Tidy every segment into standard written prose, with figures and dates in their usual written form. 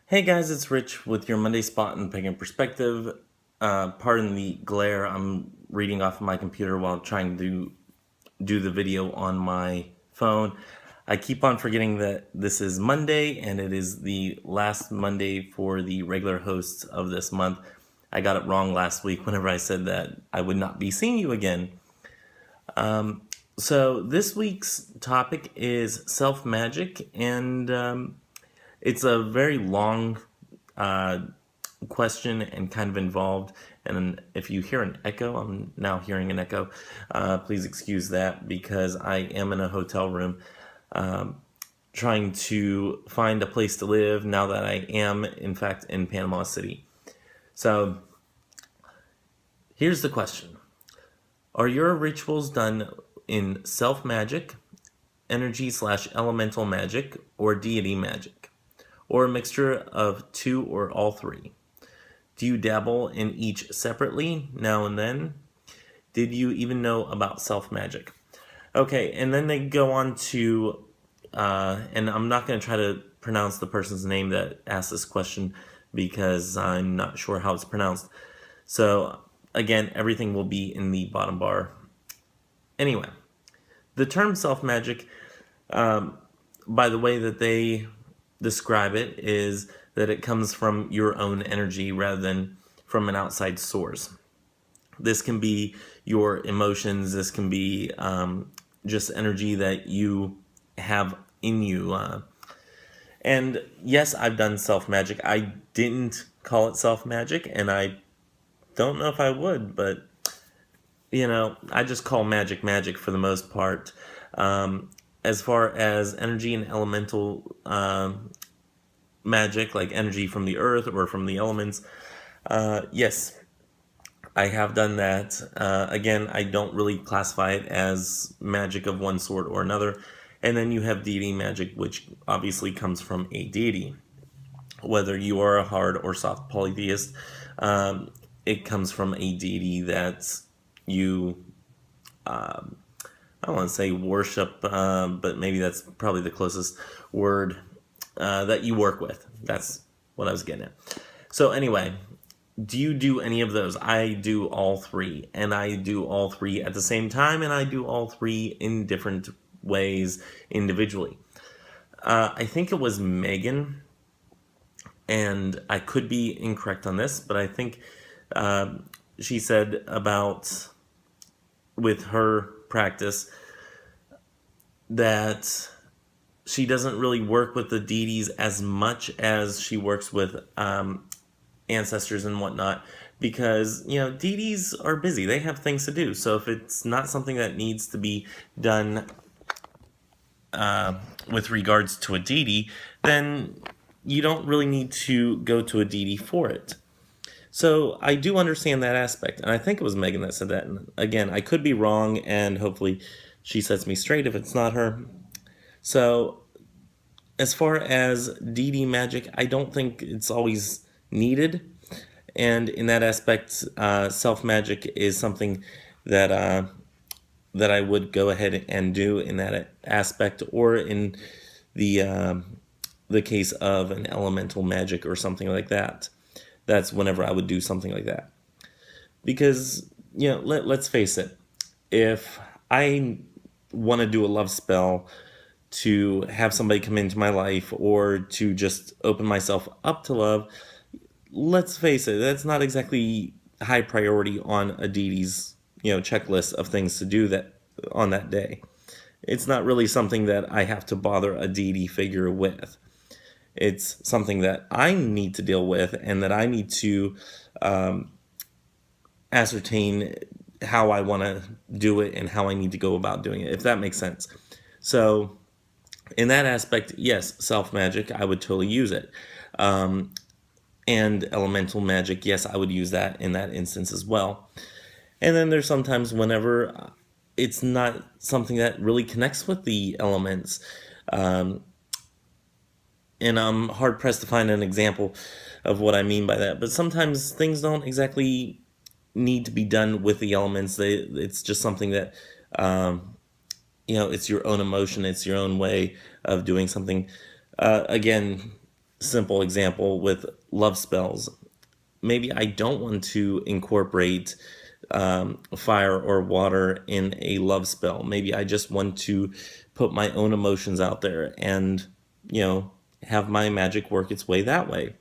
Hey guys, it's Rich with your Monday spot in Pagan Perspective. Pardon the glare, I'm reading off of my computer while trying to do the video on my phone. I keep on forgetting that this is Monday and it is the last Monday for the regular hosts of this month. I got it wrong last week whenever I said that I would not be seeing you again. So this week's topic is self-magic, and it's a very long question and kind of involved. And if you hear an echo, I'm now hearing an echo. Please excuse that because I am in a hotel room trying to find a place to live now that I am, in fact, in Panama City. So here's the question. Are your rituals done in self-magic, energy/elemental magic, or deity magic? Or a mixture of two or all three? Do you dabble in each separately now and then? Did you even know about self-magic? Okay, and then they go on to, and I'm not going to try to pronounce the person's name that asked this question because I'm not sure how it's pronounced. So, again, everything will be in the bottom bar. Anyway, the term self-magic, by the way that they describe it, is that it comes from your own energy rather than from an outside source. This can be your emotions. This can be just energy that you have in you. And yes, I've done self-magic. I didn't call it self-magic, and I don't know if I would, but I just call magic magic for the most part. As far as energy and elemental magic, like energy from the earth or from the elements, yes, I have done that. Again, I don't really classify it as magic of one sort or another. And then you have deity magic, which obviously comes from a deity. Whether you are a hard or soft polytheist, it comes from a deity that you, I don't want to say worship, but maybe that's probably the closest word that you work with. That's what I was getting at. So anyway, do you do any of those? I do all three, and I do all three at the same time, and I do all three in different ways individually. I think it was Megan, and I could be incorrect on this, but I think she said about with her practice that she doesn't really work with the deities as much as she works with ancestors and whatnot, because deities are busy, they have things to do. So if it's not something that needs to be done with regards to a deity, then you don't really need to go to a deity for it. So I do understand that aspect, and I think it was Megan that said that. And again, I could be wrong, and hopefully she sets me straight if it's not her. So as far as deity magic, I don't think it's always needed. And in that aspect, self-magic is something that that I would go ahead and do in that aspect, or in the case of an elemental magic or something like that. That's whenever I would do something like that. Because, let's face it, if I want to do a love spell to have somebody come into my life or to just open myself up to love, let's face it, that's not exactly high priority on a deity's, checklist of things to do that on that day. It's not really something that I have to bother a deity figure with. It's something that I need to deal with, and that I need to ascertain how I want to do it and how I need to go about doing it, if that makes sense. So in that aspect, yes, self-magic, I would totally use it. And elemental magic, yes, I would use that in that instance as well. And then there's sometimes whenever it's not something that really connects with the elements. And I'm hard-pressed to find an example of what I mean by that. But sometimes things don't exactly need to be done with the elements. It's just something that, it's your own emotion. It's your own way of doing something. Again, simple example with love spells. Maybe I don't want to incorporate fire or water in a love spell. Maybe I just want to put my own emotions out there and, have my magic work its way that way.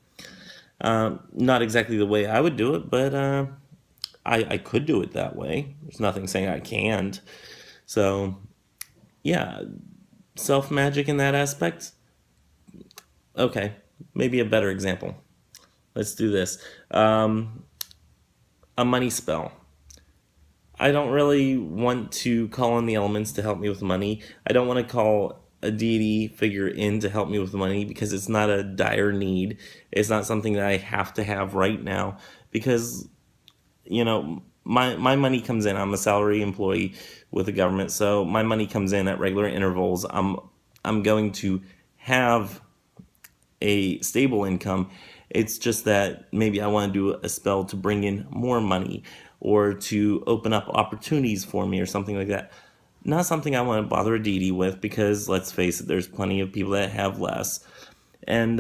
Not exactly the way I would do it, but I could do it that way. There's nothing saying I can't. So, yeah, self magic in that aspect. Okay, maybe a better example. Let's do this. A money spell. I don't really want to call on the elements to help me with money. I don't want to call a deity figure in to help me with money because it's not a dire need. It's not something that I have to have right now because, my money comes in. I'm a salary employee with the government, so my money comes in at regular intervals. I'm going to have a stable income. It's just that maybe I want to do a spell to bring in more money or to open up opportunities for me or something like that. Not something I want to bother a deity with because let's face it, there's plenty of people that have less, and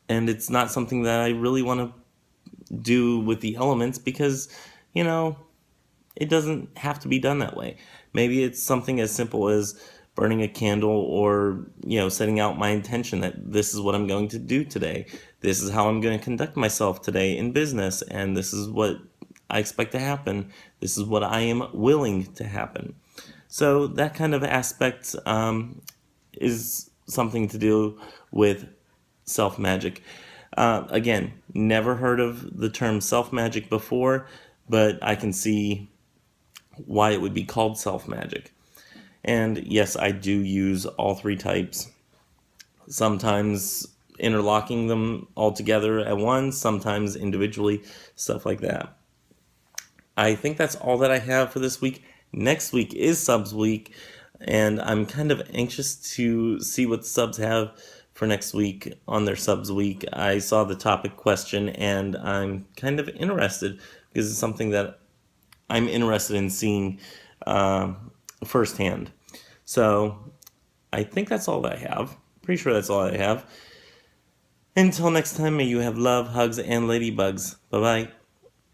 it's not something that I really want to do with the elements because you know it doesn't have to be done that way. Maybe it's something as simple as burning a candle or, setting out my intention that this is what I'm going to do today. This is how I'm going to conduct myself today in business. And this is what I expect to happen. This is what I am willing to happen. So that kind of aspect is something to do with self magic. Again, never heard of the term self magic before, but I can see why it would be called self magic. And yes, I do use all three types, sometimes interlocking them all together at once, sometimes individually, stuff like that. I think that's all that I have for this week. Next week is subs week, and I'm kind of anxious to see what the subs have for next week on their subs week. I saw the topic question, and I'm kind of interested because it's something that I'm interested in seeing firsthand. So I think that's all that I have. Pretty sure that's all I have. Until next time, may you have love, hugs, and ladybugs. Bye-bye.